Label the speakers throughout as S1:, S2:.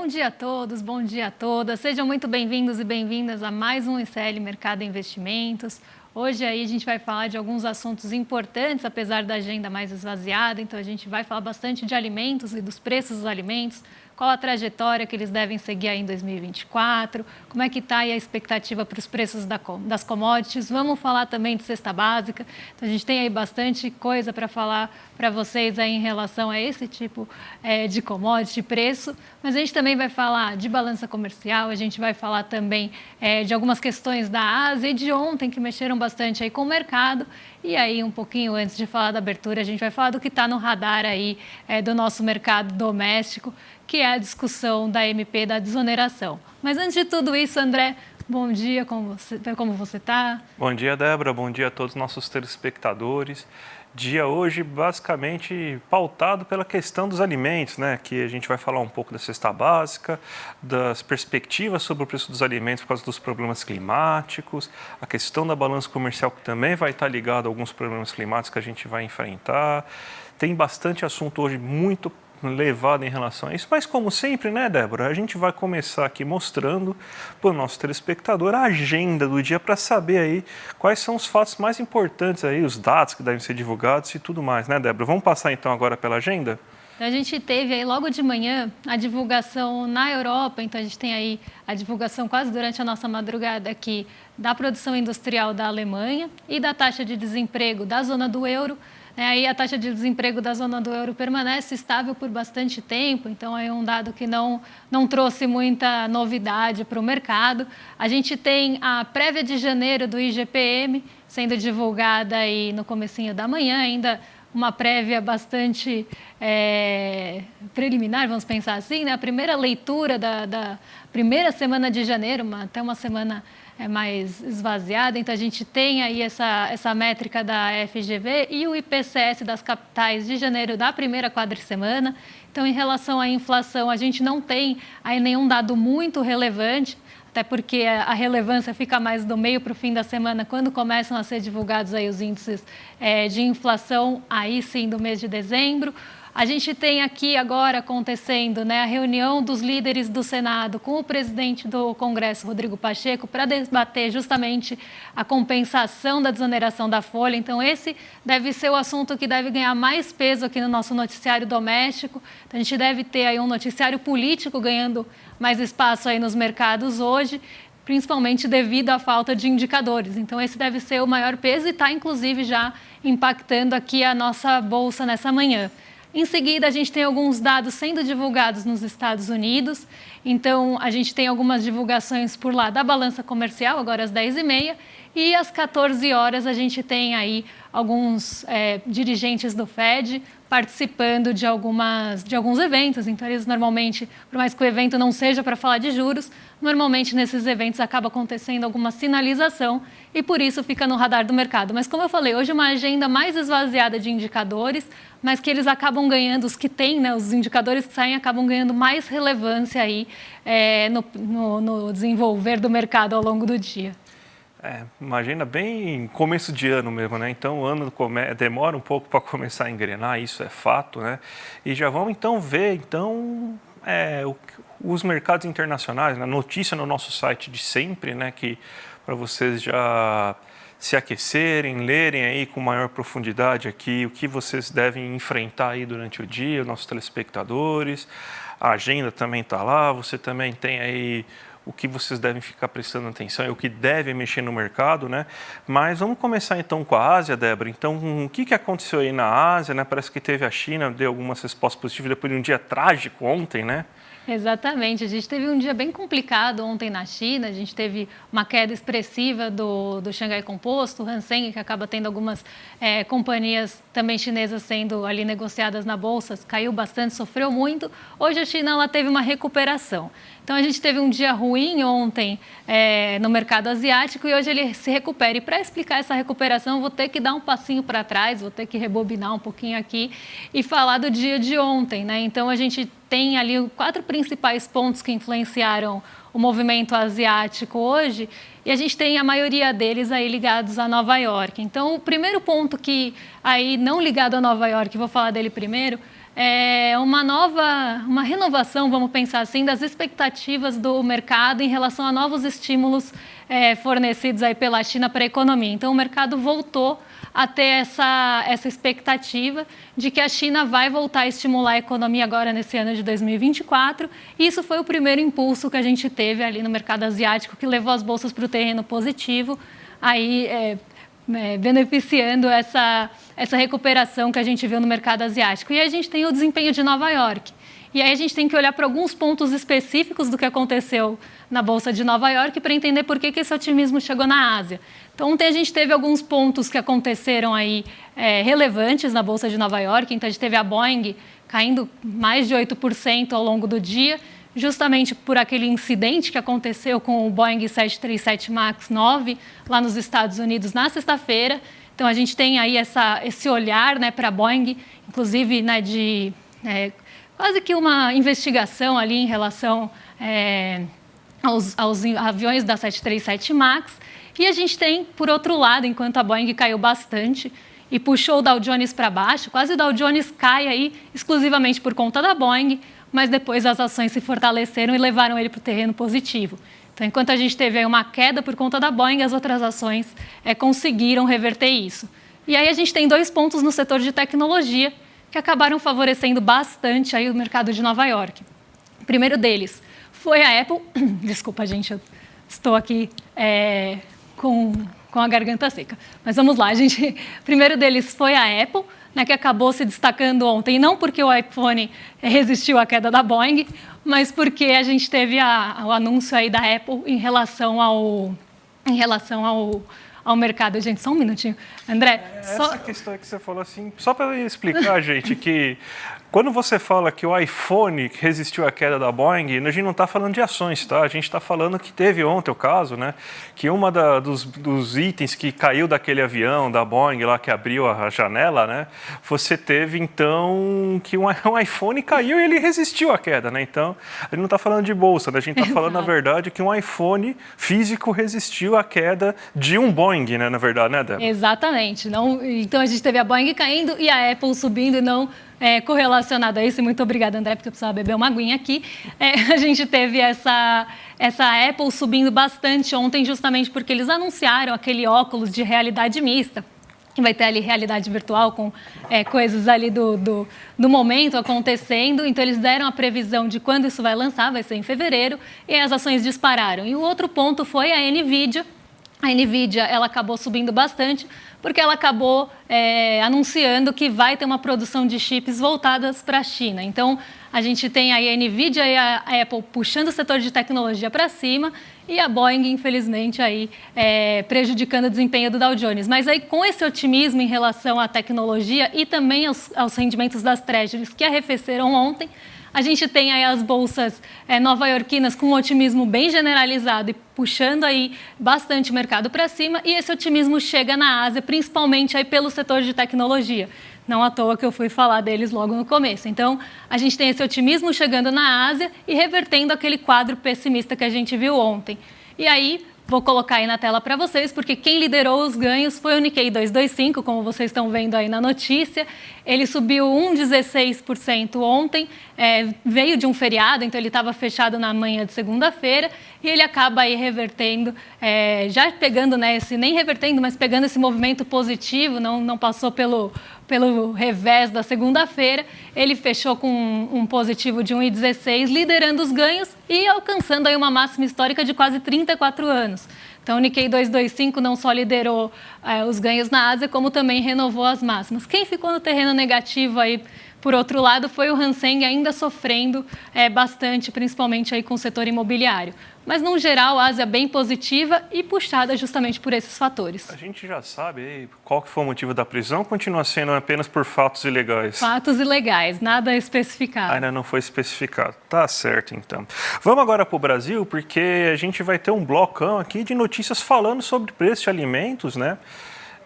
S1: Bom dia a todos, bom dia a todas. Sejam muito bem-vindos e bem-vindas a mais um ICL Mercado e Investimentos. Hoje aí a gente vai falar de alguns assuntos importantes, apesar da agenda mais esvaziada. Então a gente vai falar bastante de alimentos e dos preços dos alimentos, qual a trajetória que eles devem seguir aí em 2024, como é que está aí a expectativa para os preços das commodities. Vamos falar também de cesta básica. Então a gente tem aí bastante coisa para falar para vocês aí em relação a esse tipo de commodity, preço. Mas a gente também vai falar de balança comercial, a gente vai falar também de algumas questões da Ásia e de ontem que mexeram bastante aí com o mercado. E aí, um pouquinho antes de falar da abertura, a gente vai falar do que está no radar aí do nosso mercado doméstico, que é a discussão da MP da desoneração. Mas antes de tudo isso, André, bom dia, como você está?
S2: Bom dia, Débora, bom dia a todos os nossos telespectadores. Dia hoje basicamente pautado pela questão dos alimentos, né? Que a gente vai falar um pouco da cesta básica, das perspectivas sobre o preço dos alimentos por causa dos problemas climáticos, a questão da balança comercial que também vai estar ligada a alguns problemas climáticos que a gente vai enfrentar. Tem bastante assunto hoje muito levado em relação a isso, mas como sempre, né, Débora, a gente vai começar aqui mostrando para o nosso telespectador a agenda do dia para saber aí quais são os fatos mais importantes aí, os dados que devem ser divulgados e tudo mais, né, Débora? Vamos passar então agora pela agenda?
S1: A gente teve aí logo de manhã a divulgação na Europa, então a gente tem aí a divulgação quase durante a nossa madrugada aqui da produção industrial da Alemanha e da taxa de desemprego da zona do euro. Aí a taxa de desemprego da zona do euro permanece estável por bastante tempo, então é um dado que não trouxe muita novidade para o mercado. A gente tem a prévia de janeiro do IGPM sendo divulgada aí no comecinho da manhã, ainda uma prévia bastante preliminar, vamos pensar assim, né? A primeira leitura da primeira semana de janeiro, até uma semana mais esvaziada, então a gente tem aí essa métrica da FGV e o IPCS das capitais de janeiro da primeira quadricemana. Então, em relação à inflação, a gente não tem aí nenhum dado muito relevante, até porque a relevância fica mais do meio para o fim da semana, quando começam a ser divulgados aí os índices de inflação, aí sim, do mês de dezembro. A gente tem aqui agora acontecendo, né, a reunião dos líderes do Senado com o presidente do Congresso, Rodrigo Pacheco, para debater justamente a compensação da desoneração da folha. Então, esse deve ser o assunto que deve ganhar mais peso aqui no nosso noticiário doméstico. Então, a gente deve ter aí um noticiário político ganhando mais espaço aí nos mercados hoje, principalmente devido à falta de indicadores. Então, esse deve ser o maior peso e está, inclusive, já impactando aqui a nossa bolsa nessa manhã. Em seguida, a gente tem alguns dados sendo divulgados nos Estados Unidos. Então, a gente tem algumas divulgações por lá da balança comercial, agora às 10h30. E às 14 horas a gente tem aí alguns dirigentes do Fed participando de alguns eventos. Então, eles normalmente, por mais que o evento não seja para falar de juros, normalmente nesses eventos acaba acontecendo alguma sinalização e por isso fica no radar do mercado. Mas como eu falei, hoje é uma agenda mais esvaziada de indicadores, mas que eles acabam ganhando, os que têm, né, os indicadores que saem, acabam ganhando mais relevância aí no desenvolver do mercado ao longo do dia.
S2: Uma agenda bem começo de ano mesmo, né? Então o ano demora um pouco para começar a engrenar, isso é fato, né? E já vamos então ver os mercados internacionais, né? Notícia no nosso site de sempre, né? Que para vocês já se aquecerem, lerem aí com maior profundidade aqui o que vocês devem enfrentar aí durante o dia, os nossos telespectadores. A agenda também está lá, você também tem aí o que vocês devem ficar prestando atenção e o que deve mexer no mercado, né? Mas vamos começar então com a Ásia, Débora. Então, o que aconteceu aí na Ásia, né? Parece que teve a China, deu algumas respostas positivas depois de um dia trágico ontem, né?
S1: Exatamente, a gente teve um dia bem complicado ontem na China, a gente teve uma queda expressiva do Xangai Composto, o Hang Seng, que acaba tendo algumas companhias também chinesas sendo ali negociadas na bolsa, caiu bastante, sofreu muito. Hoje a China ela teve uma recuperação. Então a gente teve um dia ruim ontem no mercado asiático e hoje ele se recupera. E para explicar essa recuperação, eu vou ter que dar um passinho para trás, vou ter que rebobinar um pouquinho aqui e falar do dia de ontem, né? Então a gente tem ali 4 principais pontos que influenciaram o movimento asiático hoje e a gente tem a maioria deles aí ligados a Nova York. Então, o primeiro ponto que aí não ligado a Nova York, vou falar dele primeiro, uma renovação, vamos pensar assim, das expectativas do mercado em relação a novos estímulos fornecidos aí pela China para a economia. Então, o mercado voltou a ter essa expectativa de que a China vai voltar a estimular a economia agora nesse ano de 2024. E isso foi o primeiro impulso que a gente teve ali no mercado asiático, que levou as bolsas para o terreno positivo, aí beneficiando essa recuperação que a gente viu no mercado asiático. E aí a gente tem o desempenho de Nova York. E aí a gente tem que olhar para alguns pontos específicos do que aconteceu na Bolsa de Nova York para entender por que esse otimismo chegou na Ásia. Então, ontem a gente teve alguns pontos que aconteceram aí relevantes na Bolsa de Nova York. Então, a gente teve a Boeing caindo mais de 8% ao longo do dia, justamente por aquele incidente que aconteceu com o Boeing 737 MAX 9 lá nos Estados Unidos na sexta-feira. Então, a gente tem aí esse olhar, né, para a Boeing, inclusive, né, de quase que uma investigação ali em relação aos aviões da 737 MAX. E a gente tem, por outro lado, enquanto a Boeing caiu bastante e puxou o Dow Jones para baixo, quase o Dow Jones cai aí exclusivamente por conta da Boeing, mas depois as ações se fortaleceram e levaram ele para o terreno positivo. Então, enquanto a gente teve aí uma queda por conta da Boeing, as outras ações conseguiram reverter isso. E aí a gente tem dois pontos no setor de tecnologia que acabaram favorecendo bastante aí o mercado de Nova York. O primeiro deles foi a Apple. Desculpa, gente, eu estou aqui com a garganta seca. Mas vamos lá, gente. O primeiro deles foi a Apple, né, que acabou se destacando ontem, não porque o iPhone resistiu à queda da Boeing, mas porque a gente teve o anúncio aí da Apple em relação ao mercado. Gente, só um minutinho. André,
S2: essa questão que você falou assim, só para explicar, gente, que quando você fala que o iPhone resistiu à queda da Boeing, a gente não está falando de ações, tá? A gente está falando que teve ontem o caso, né? Que uma dos itens que caiu daquele avião da Boeing lá que abriu a janela, né? Você teve então que um iPhone caiu e ele resistiu à queda, né? Então a gente não está falando de bolsa, né? A gente está falando na verdade que um iPhone físico resistiu à queda de um Boeing, né? Na verdade, né, Débora?
S1: Exatamente. Então a gente teve a Boeing caindo e a Apple subindo, não correlacionado a isso. Muito obrigada, André, porque eu precisava beber uma aguinha aqui. A gente teve essa Apple subindo bastante ontem, justamente porque eles anunciaram aquele óculos de realidade mista, que vai ter ali realidade virtual com coisas ali do momento acontecendo. Então, eles deram a previsão de quando isso vai lançar, vai ser em fevereiro, e as ações dispararam. E o outro ponto foi a NVIDIA. A NVIDIA, ela acabou subindo bastante porque ela acabou anunciando que vai ter uma produção de chips voltadas para a China. Então, a gente tem aí a NVIDIA e a Apple puxando o setor de tecnologia para cima e a Boeing, infelizmente, aí prejudicando o desempenho do Dow Jones. Mas aí, com esse otimismo em relação à tecnologia e também aos rendimentos das Treasuries que arrefeceram ontem, a gente tem aí as bolsas nova-iorquinas com um otimismo bem generalizado e puxando aí bastante o mercado para cima, e esse otimismo chega na Ásia, principalmente aí pelo setor de tecnologia. Não à toa que eu fui falar deles logo no começo. Então, a gente tem esse otimismo chegando na Ásia e revertendo aquele quadro pessimista que a gente viu ontem. E aí, vou colocar aí na tela para vocês, porque quem liderou os ganhos foi o Nikkei 225, como vocês estão vendo aí na notícia. Ele subiu 1,16% ontem, veio de um feriado, então ele estava fechado na manhã de segunda-feira, e ele acaba aí revertendo, já pegando, né, nem revertendo, mas pegando esse movimento positivo, não passou pelo revés da segunda-feira. Ele fechou com um positivo de 1,16, liderando os ganhos e alcançando aí uma máxima histórica de quase 34 anos. Então, o Nikkei 225 não só liderou os ganhos na Ásia, como também renovou as máximas. Quem ficou no terreno negativo aí, por outro lado, foi o Hang Seng, ainda sofrendo bastante, principalmente aí com o setor imobiliário. Mas, no geral, a Ásia bem positiva e puxada justamente por esses fatores.
S2: A gente já sabe qual que foi o motivo da prisão, continua sendo apenas por fatos ilegais?
S1: Fatos ilegais, nada especificado.
S2: Ainda não foi especificado. Tá certo, então. Vamos agora para o Brasil, porque a gente vai ter um blocão aqui de notícias falando sobre preço de alimentos, né?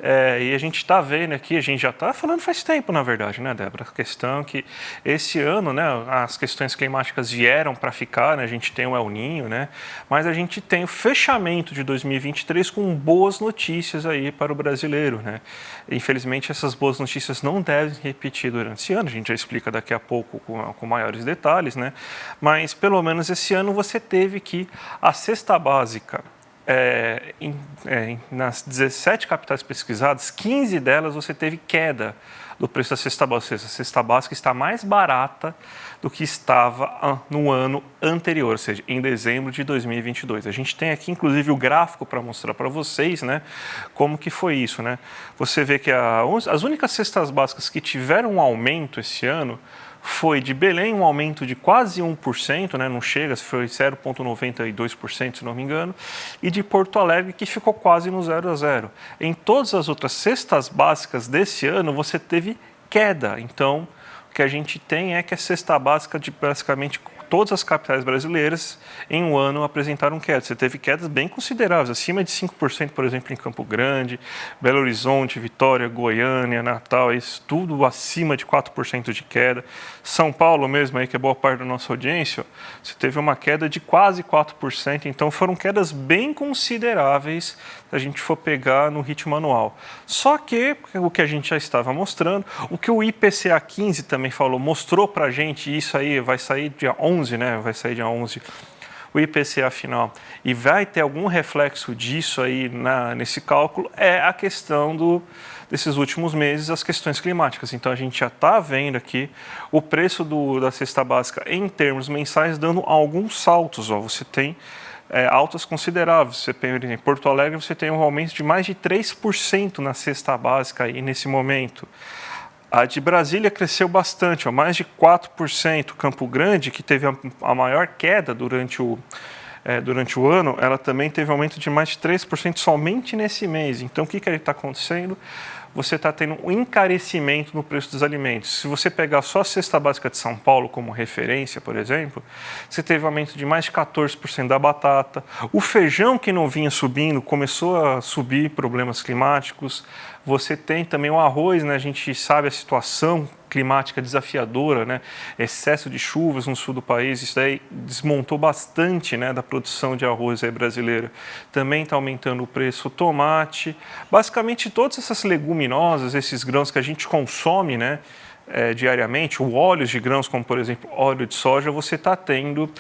S2: E a gente está vendo aqui, a gente já está falando faz tempo, na verdade, né, Débora? A questão que esse ano, né, as questões climáticas vieram para ficar, né, a gente tem o El Niño, né, mas a gente tem o fechamento de 2023 com boas notícias aí para o brasileiro, né? Infelizmente, essas boas notícias não devem se repetir durante esse ano, a gente já explica daqui a pouco com maiores detalhes, né? Mas pelo menos esse ano você teve que a cesta básica, nas 17 capitais pesquisadas, 15 delas você teve queda do preço da cesta básica. A cesta básica está mais barata do que estava no ano anterior, ou seja, em dezembro de 2022. A gente tem aqui, inclusive, o gráfico para mostrar para vocês, né, como que foi isso, né? Você vê que as únicas cestas básicas que tiveram um aumento esse ano foi de Belém um aumento de quase 1%, né? Não chega, foi 0,92%, se não me engano, e de Porto Alegre, que ficou quase no 0 a 0. Em todas as outras cestas básicas desse ano, você teve queda. Então, o que a gente tem é que a cesta básica de basicamente todas as capitais brasileiras em um ano apresentaram quedas. Você teve quedas bem consideráveis, acima de 5%, por exemplo, em Campo Grande, Belo Horizonte, Vitória, Goiânia, Natal, isso tudo acima de 4% de queda. São Paulo mesmo, aí, que é boa parte da nossa audiência, você teve uma queda de quase 4%, então foram quedas bem consideráveis se a gente for pegar no ritmo anual. Só que, o que a gente já estava mostrando, o que o IPCA 15 também falou, mostrou para a gente, isso aí vai sair dia 11, né? Vai sair dia 11, o IPCA final, e vai ter algum reflexo disso aí nesse cálculo, é a questão desses últimos meses, as questões climáticas. Então, a gente já está vendo aqui o preço da cesta básica em termos mensais dando alguns saltos. Você tem altas consideráveis. Você tem, em Porto Alegre, você tem um aumento de mais de 3% na cesta básica aí nesse momento. A de Brasília cresceu bastante, mais de 4%. Campo Grande, que teve a maior queda durante o ano, ela também teve aumento de mais de 3% somente nesse mês. Então, o que está acontecendo? Você está tendo um encarecimento no preço dos alimentos. Se você pegar só a cesta básica de São Paulo como referência, por exemplo, você teve aumento de mais de 14% da batata. O feijão, que não vinha subindo, começou a subir, problemas climáticos. Você tem também o arroz, né? A gente sabe a situação climática desafiadora, né? Excesso de chuvas no sul do país, isso daí desmontou bastante, né, da produção de arroz aí brasileira. Também está aumentando o preço. O tomate, basicamente todas essas leguminosas, esses grãos que a gente consome, né, diariamente, o óleos de grãos, como por exemplo óleo de soja, você está tendo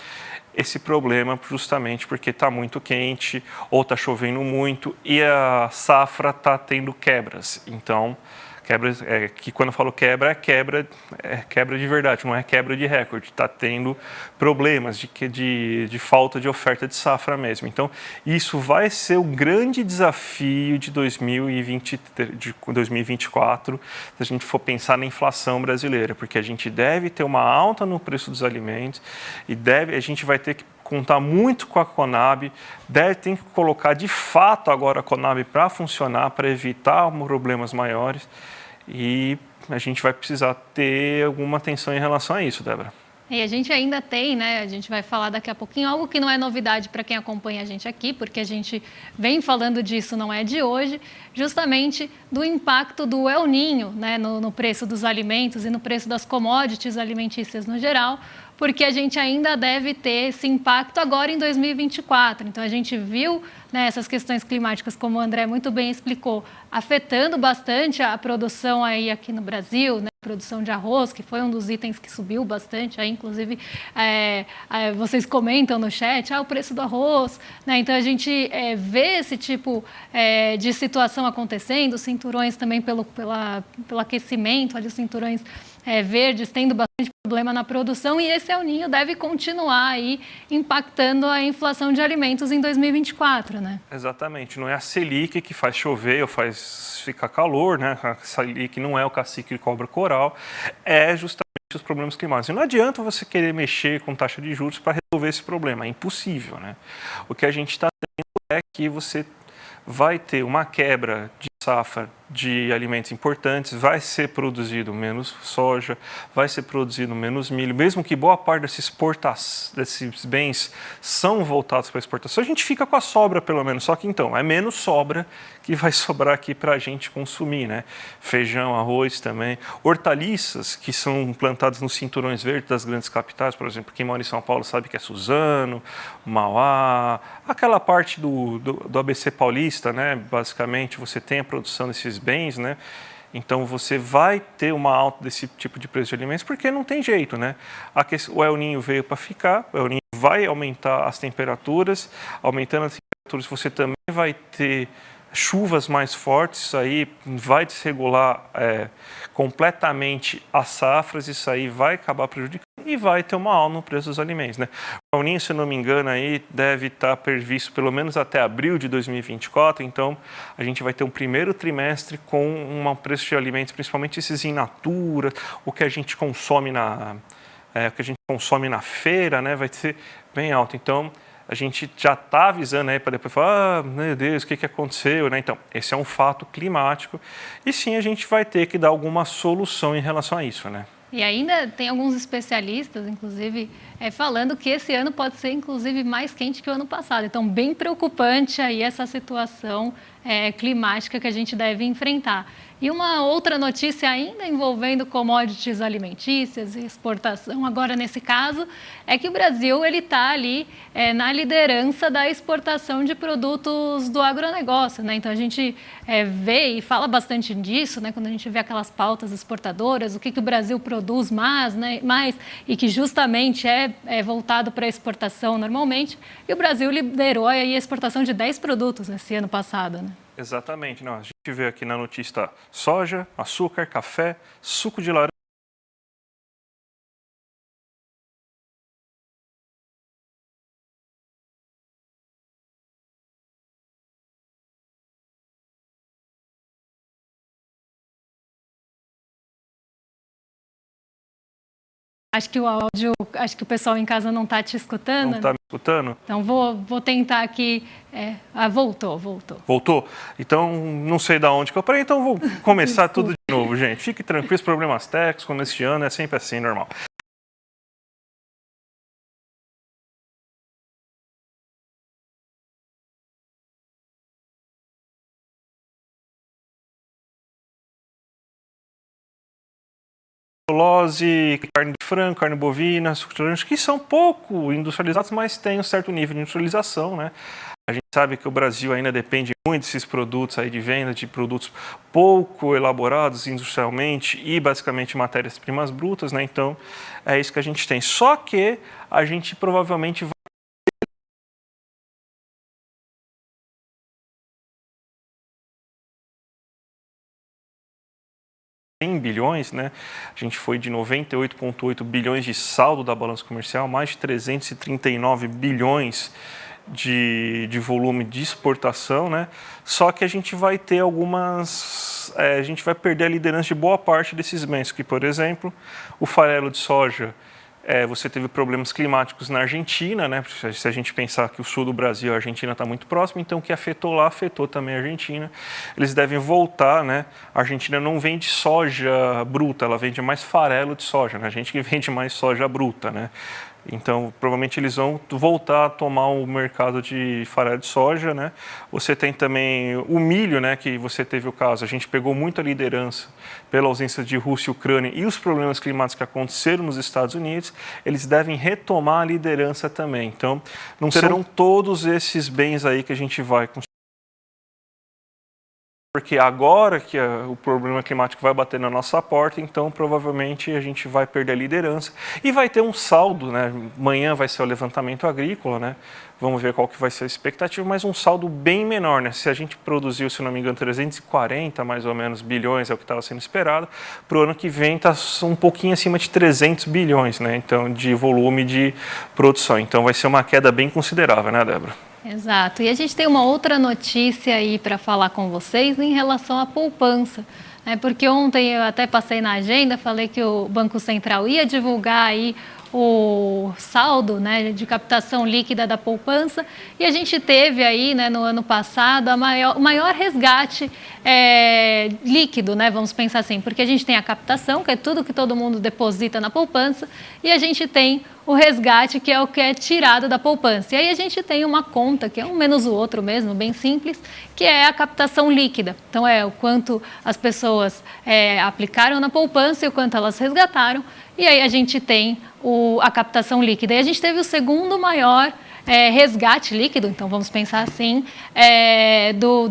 S2: esse problema justamente porque está muito quente ou está chovendo muito e a safra está tendo quebras. Então, quebras, que quando eu falo quebra, é quebra de verdade, não é quebra de recorde. Está tendo problemas de falta de oferta de safra mesmo. Então, isso vai ser o grande desafio de 2024, se a gente for pensar na inflação brasileira, porque a gente deve ter uma alta no preço dos alimentos e a gente vai ter que contar muito com a Conab, tem que colocar de fato agora a Conab para funcionar, para evitar problemas maiores, e a gente vai precisar ter alguma atenção em relação a isso, Débora.
S1: E a gente ainda tem, né, a gente vai falar daqui a pouquinho, algo que não é novidade para quem acompanha a gente aqui, porque a gente vem falando disso, não é de hoje, justamente do impacto do El Niño, né, no preço dos alimentos e no preço das commodities alimentícias no geral, porque a gente ainda deve ter esse impacto agora em 2024. Então, a gente viu, né, essas questões climáticas, como o André muito bem explicou, afetando bastante a produção aí aqui no Brasil, né, a produção de arroz, que foi um dos itens que subiu bastante, aí, inclusive vocês comentam no chat, o preço do arroz, né? Então, a gente vê esse tipo de situação acontecendo, os cinturões também pelo aquecimento, ali, os cinturões verdes tendo bastante problema na produção, e esse El Niño deve continuar aí impactando a inflação de alimentos em 2024, né?
S2: Exatamente, não é a Selic que faz chover ou faz ficar calor, né? A Selic não é o cacique de cobra coral, é justamente os problemas climáticos. E não adianta você querer mexer com taxa de juros para resolver esse problema, é impossível, né? O que a gente está tendo é que você vai ter uma quebra de safra de alimentos importantes, vai ser produzido menos soja, vai ser produzido menos milho, mesmo que boa parte desses bens são voltados para exportação, a gente fica com a sobra pelo menos, só que então é menos sobra que vai sobrar aqui para a gente consumir, né? Feijão, arroz também. Hortaliças que são plantadas nos cinturões verdes das grandes capitais, por exemplo, quem mora em São Paulo sabe que é Suzano, Mauá, aquela parte do ABC paulista, né? Basicamente, você tem a produção desses bens, né? Então, você vai ter uma alta desse tipo de preço de alimentos, porque não tem jeito, né? O El Niño veio para ficar, o El Niño vai aumentar as temperaturas, aumentando as temperaturas você também vai ter chuvas mais fortes, isso aí vai desregular completamente as safras, isso aí vai acabar prejudicando e vai ter uma alta no preço dos alimentos, né? O El Niño, se não me engano, aí deve estar previsto pelo menos até abril de 2024, então a gente vai ter um primeiro trimestre com um preço de alimentos, principalmente esses in natura, o que a gente consome na feira, né, vai ser bem alto. Então, a gente já está avisando aí para depois falar, meu Deus, o que aconteceu, né? Então, esse é um fato climático e sim, a gente vai ter que dar alguma solução em relação a isso, né?
S1: E ainda tem alguns especialistas, inclusive, falando que esse ano pode ser, inclusive, mais quente que o ano passado. Então, bem preocupante aí essa situação climática que a gente deve enfrentar. E uma outra notícia ainda envolvendo commodities alimentícias e exportação, agora nesse caso, é que o Brasil está ali na liderança da exportação de produtos do agronegócio, né? Então a gente vê e fala bastante disso, né? Quando a gente vê aquelas pautas exportadoras, o que o Brasil produz mais, né? E que justamente é voltado para a exportação normalmente, e o Brasil liderou aí a exportação de 10 produtos nesse ano passado, né?
S2: Exatamente. Não, a gente vê aqui na notícia soja, açúcar, café, suco de laranja.
S1: Acho que o áudio, acho que o pessoal em casa não está te escutando.
S2: Não está me escutando?
S1: Então vou tentar aqui. Voltou.
S2: Voltou? Então não sei de onde que eu parei, então vou começar tudo de novo, gente. Fique tranquilo, problemas técnicos, como este ano é sempre assim, normal. Celulose, carne de frango, carne bovina, suco de laranja, que são pouco industrializados, mas têm um certo nível de industrialização, né? A gente sabe que o Brasil ainda depende muito desses produtos aí de venda de produtos pouco elaborados industrialmente e basicamente matérias-primas brutas, né? Então, é isso que a gente tem. Só que a gente provavelmente vai 100 bilhões, né? A gente foi de 98,8 bilhões de saldo da balança comercial, mais de 339 bilhões de volume de exportação, né? Só que a gente vai ter a gente vai perder a liderança de boa parte desses bens, que, por exemplo, o farelo de soja, você teve problemas climáticos na Argentina, né? Se a gente pensar que o sul do Brasil, a Argentina está muito próximo, então o que afetou lá, afetou também a Argentina. Eles devem voltar, né? A Argentina não vende soja bruta, ela vende mais farelo de soja, né? A gente que vende mais soja bruta, né? Então, provavelmente eles vão voltar a tomar o mercado de farelo de soja, né? Você tem também o milho, né? Que você teve o caso. A gente pegou muita liderança pela ausência de Rússia e Ucrânia e os problemas climáticos que aconteceram nos Estados Unidos. Eles devem retomar a liderança também. Então, não serão todos esses bens aí que a gente vai porque agora que o problema climático vai bater na nossa porta, então provavelmente a gente vai perder a liderança e vai ter um saldo, né? Amanhã vai ser o levantamento agrícola, né? Vamos ver qual que vai ser a expectativa, mas um saldo bem menor, né? Se a gente produziu, se não me engano, 340 mais ou menos bilhões, é o que estava sendo esperado, para o ano que vem está um pouquinho acima de 300 bilhões, né? Então, de volume de produção. Então vai ser uma queda bem considerável, né, Débora?
S1: Exato. E a gente tem uma outra notícia aí para falar com vocês em relação à poupança. Porque ontem eu até passei na agenda, falei que o Banco Central ia divulgar aí o saldo, né, de captação líquida da poupança, e a gente teve aí, né, no ano passado o maior resgate líquido, né, vamos pensar assim, porque a gente tem a captação, que é tudo que todo mundo deposita na poupança, e a gente tem o resgate, que é o que é tirado da poupança. E aí a gente tem uma conta, que é um menos o outro mesmo, bem simples, que é a captação líquida. Então, é o quanto as pessoas aplicaram na poupança e o quanto elas resgataram. E aí a gente tem a captação líquida. E a gente teve o segundo maior resgate líquido, então vamos pensar assim,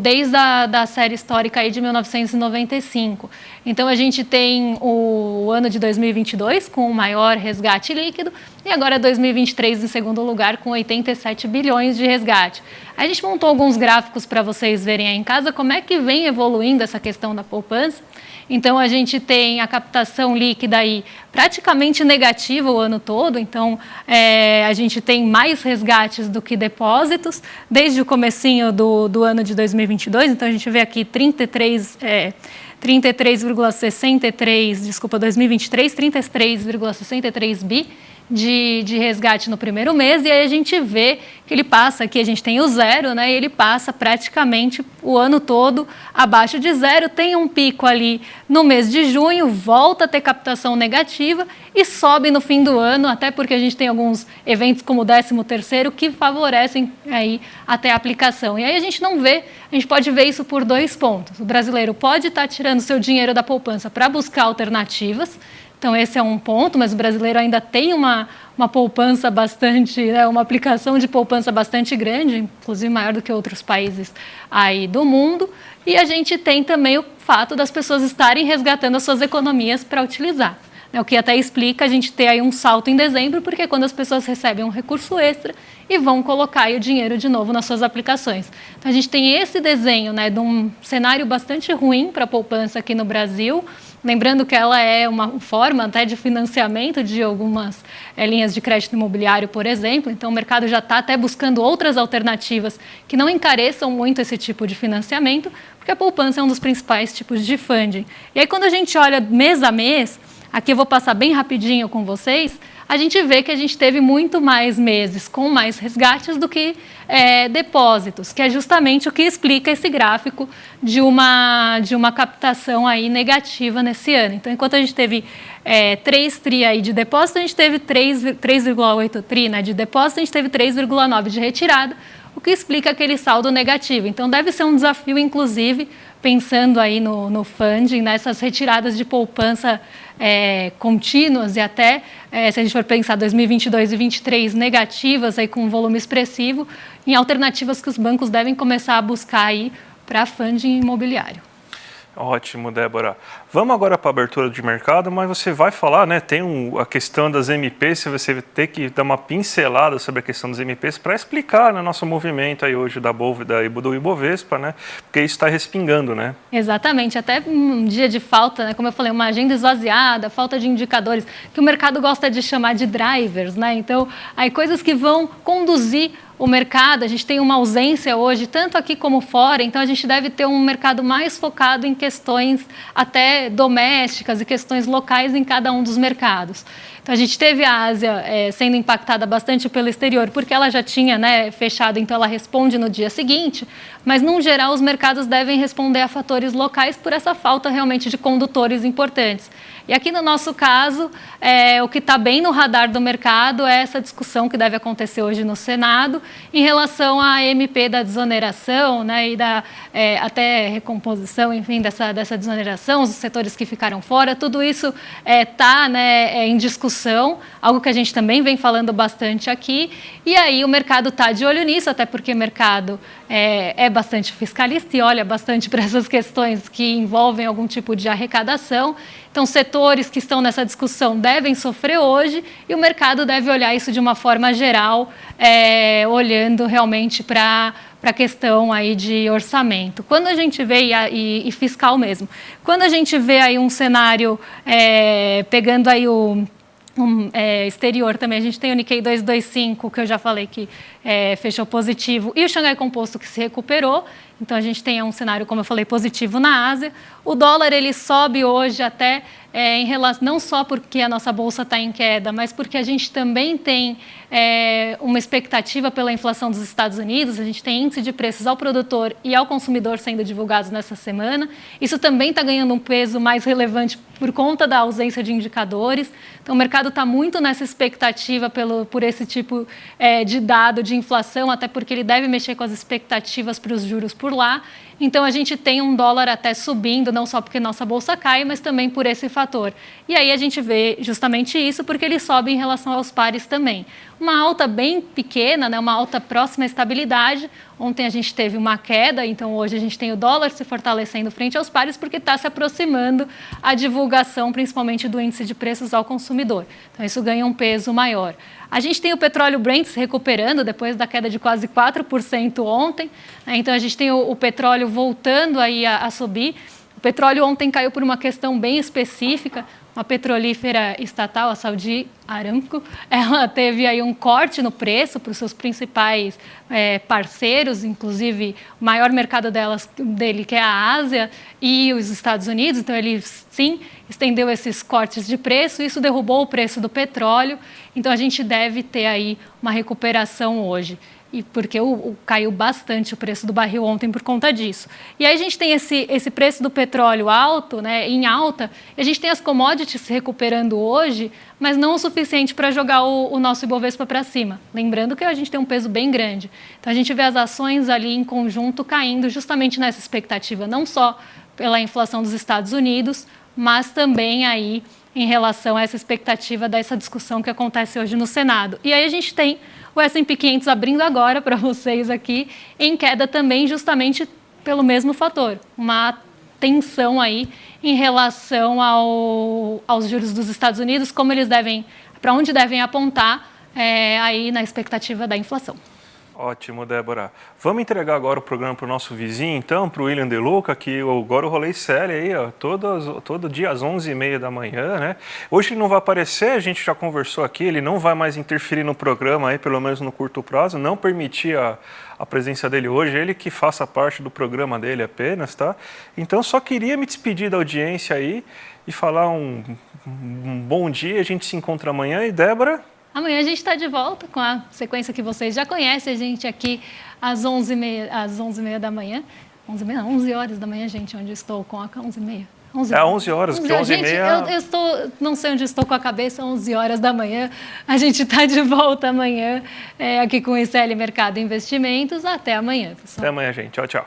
S1: desde a série histórica aí de 1995. Então, a gente tem o ano de 2022 com o maior resgate líquido e agora 2023 em segundo lugar com 87 bilhões de resgate. A gente montou alguns gráficos para vocês verem aí em casa como é que vem evoluindo essa questão da poupança. Então, a gente tem a captação líquida aí praticamente negativa o ano todo. Então, a gente tem mais resgates do que depósitos desde o comecinho do ano de 2022. Então, a gente vê aqui 33,63 bi de resgate no primeiro mês, e aí a gente vê que ele passa, aqui a gente tem o zero, né, e ele passa praticamente o ano todo abaixo de zero, tem um pico ali no mês de junho, volta a ter captação negativa e sobe no fim do ano, até porque a gente tem alguns eventos como o 13º que favorecem aí até a aplicação. E aí a gente pode ver isso por 2 pontos. O brasileiro pode estar tirando seu dinheiro da poupança para buscar alternativas. Então, esse é um ponto, mas o brasileiro ainda tem uma poupança bastante, uma aplicação de poupança bastante grande, inclusive maior do que outros países aí do mundo. E a gente tem também o fato das pessoas estarem resgatando as suas economias para utilizar. O que até explica a gente ter aí um salto em dezembro, porque é quando as pessoas recebem um recurso extra e vão colocar aí o dinheiro de novo nas suas aplicações. Então, a gente tem esse desenho, de um cenário bastante ruim para a poupança aqui no Brasil. Lembrando que ela é uma forma até de financiamento de algumas linhas de crédito imobiliário, por exemplo. Então, o mercado já está até buscando outras alternativas que não encareçam muito esse tipo de financiamento, porque a poupança é um dos principais tipos de funding. E aí, quando a gente olha mês a mês, aqui eu vou passar bem rapidinho com vocês, a gente vê que a gente teve muito mais meses com mais resgates do que depósitos, que é justamente o que explica esse gráfico de uma captação aí negativa nesse ano. Então, enquanto a gente teve 3 tri aí de depósito, a gente teve 3,8 tri de depósito, a gente teve 3,9 de retirada, o que explica aquele saldo negativo. Então, deve ser um desafio, inclusive, pensando aí no funding, nessas retiradas de poupança contínuas e até, se a gente for pensar 2022 e 2023 negativas, aí com um volume expressivo, em alternativas que os bancos devem começar a buscar aí para funding imobiliário.
S2: Ótimo, Débora. Vamos agora para a abertura de mercado, mas você vai falar, tem a questão das MPs, você vai ter que dar uma pincelada sobre a questão das MPs para explicar nosso movimento aí hoje do Ibovespa, porque isso está respingando, né?
S1: Exatamente, até um dia de falta, como eu falei, uma agenda esvaziada, falta de indicadores, que o mercado gosta de chamar de drivers, Então, aí coisas que vão conduzir o mercado, a gente tem uma ausência hoje, tanto aqui como fora, então a gente deve ter um mercado mais focado em questões até domésticas e questões locais em cada um dos mercados. Então, a gente teve a Ásia sendo impactada bastante pelo exterior, porque ela já tinha fechado, então ela responde no dia seguinte, mas, no geral, os mercados devem responder a fatores locais por essa falta realmente de condutores importantes. E aqui, no nosso caso, o que está bem no radar do mercado é essa discussão que deve acontecer hoje no Senado em relação à MP da desoneração e da até recomposição, enfim, dessa desoneração, os setores que ficaram fora, tudo isso está em discussão, algo que a gente também vem falando bastante aqui, e aí o mercado está de olho nisso, até porque o mercado é bastante fiscalista e olha bastante para essas questões que envolvem algum tipo de arrecadação. Então, setores que estão nessa discussão devem sofrer hoje e o mercado deve olhar isso de uma forma geral, olhando realmente para a questão aí de orçamento. Quando a gente vê, e fiscal mesmo, quando a gente vê aí um cenário pegando aí exterior também, a gente tem o Nikkei 225, que eu já falei que fechou positivo, e o Xangai Composto que se recuperou. Então, a gente tem um cenário, como eu falei, positivo na Ásia. O dólar, ele sobe hoje até em relação, não só porque a nossa bolsa está em queda, mas porque a gente também tem uma expectativa pela inflação dos Estados Unidos. A gente tem índice de preços ao produtor e ao consumidor sendo divulgados nessa semana. Isso também está ganhando um peso mais relevante por conta da ausência de indicadores. Então, o mercado está muito nessa expectativa por esse tipo de dado de inflação, até porque ele deve mexer com as expectativas para os juros por lá. Então, a gente tem um dólar até subindo, não só porque nossa bolsa cai, mas também por esse fator. E aí a gente vê justamente isso, porque ele sobe em relação aos pares também. Uma alta bem pequena, né, uma alta próxima à estabilidade. Ontem a gente teve uma queda, então hoje a gente tem o dólar se fortalecendo frente aos pares, porque está se aproximando a divulgação, principalmente do índice de preços ao consumidor. Então, isso ganha um peso maior. A gente tem o petróleo Brent se recuperando depois da queda de quase 4% ontem. Então, a gente tem o petróleo voltando aí a subir. O petróleo ontem caiu por uma questão bem específica. Uma petrolífera estatal, a Saudi Aramco, ela teve aí um corte no preço para os seus principais parceiros, inclusive o maior mercado dele, que é a Ásia e os Estados Unidos. Então, ele, sim, estendeu esses cortes de preço, isso derrubou o preço do petróleo. Então, a gente deve ter aí uma recuperação hoje. E porque caiu bastante o preço do barril ontem por conta disso. E aí a gente tem esse preço do petróleo alto, né, em alta, e a gente tem as commodities se recuperando hoje, mas não o suficiente para jogar o nosso Ibovespa para cima. Lembrando que a gente tem um peso bem grande. Então, a gente vê as ações ali em conjunto caindo justamente nessa expectativa, não só pela inflação dos Estados Unidos, mas também aí em relação a essa expectativa dessa discussão que acontece hoje no Senado. E aí a gente tem o S&P 500 abrindo agora para vocês aqui, em queda também justamente pelo mesmo fator, uma tensão aí em relação aos juros dos Estados Unidos, como eles para onde devem apontar aí na expectativa da inflação.
S2: Ótimo, Débora. Vamos entregar agora o programa para o nosso vizinho, então, para o William De Luca, que agora o Rolê Série aí, ó, todo dia às 11h30 da manhã, né? Hoje ele não vai aparecer, a gente já conversou aqui, ele não vai mais interferir no programa aí, pelo menos no curto prazo, não permitir a presença dele hoje, ele que faça parte do programa dele apenas, tá? Então, só queria me despedir da audiência aí e falar um bom dia, a gente se encontra amanhã e, Débora...
S1: Amanhã a gente está de volta com a sequência que vocês já conhecem, a gente aqui às 11h30 da manhã. 11 horas da manhã, gente, onde estou com a 11h30.
S2: 11 horas, porque 11h30...
S1: Gente, não sei onde estou com a cabeça, 11 horas da manhã. A gente está de volta amanhã aqui com o ICL Mercado e Investimentos. Até amanhã, pessoal.
S2: Até amanhã, gente. Tchau, tchau.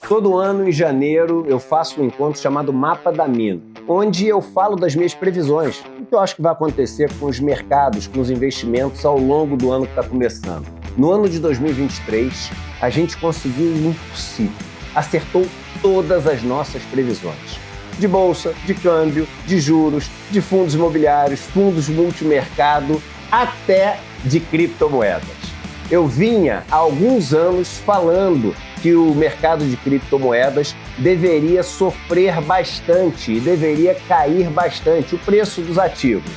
S3: Todo ano, em janeiro, eu faço um encontro chamado Mapa da Mina, onde eu falo das minhas previsões, o que eu acho que vai acontecer com os mercados, com os investimentos ao longo do ano que está começando. No ano de 2023, a gente conseguiu o impossível. Acertou todas as nossas previsões. De bolsa, de câmbio, de juros, de fundos imobiliários, fundos multimercado, até de criptomoedas. Eu vinha há alguns anos falando que o mercado de criptomoedas deveria sofrer bastante e deveria cair bastante o preço dos ativos.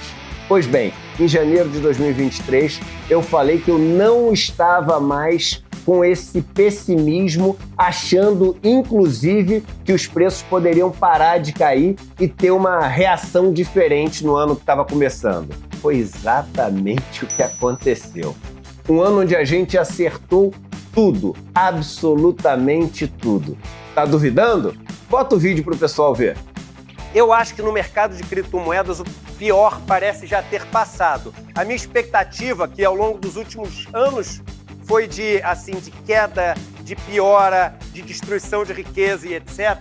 S3: Pois bem, em janeiro de 2023, eu falei que eu não estava mais com esse pessimismo, achando, inclusive, que os preços poderiam parar de cair e ter uma reação diferente no ano que estava começando. Foi exatamente o que aconteceu. Um ano onde a gente acertou tudo, absolutamente tudo. Tá duvidando? Bota o vídeo para o pessoal ver. Eu acho que no mercado de criptomoedas o pior parece já ter passado. A minha expectativa, que ao longo dos últimos anos foi de queda, de piora, de destruição de riqueza e etc.,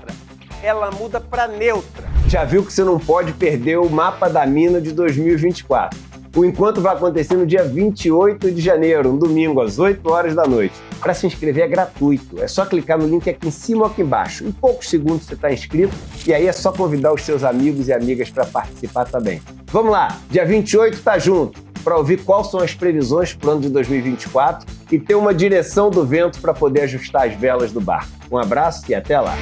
S3: ela muda para neutra. Já viu que você não pode perder o Mapa da Mina de 2024. O encontro vai acontecer no dia 28 de janeiro, um domingo, às 8 horas da noite. Para se inscrever é gratuito, é só clicar no link aqui em cima ou aqui embaixo. Em poucos segundos você está inscrito e aí é só convidar os seus amigos e amigas para participar também. Vamos lá, dia 28 tá junto, para ouvir quais são as previsões para o ano de 2024 e ter uma direção do vento para poder ajustar as velas do barco. Um abraço e até lá!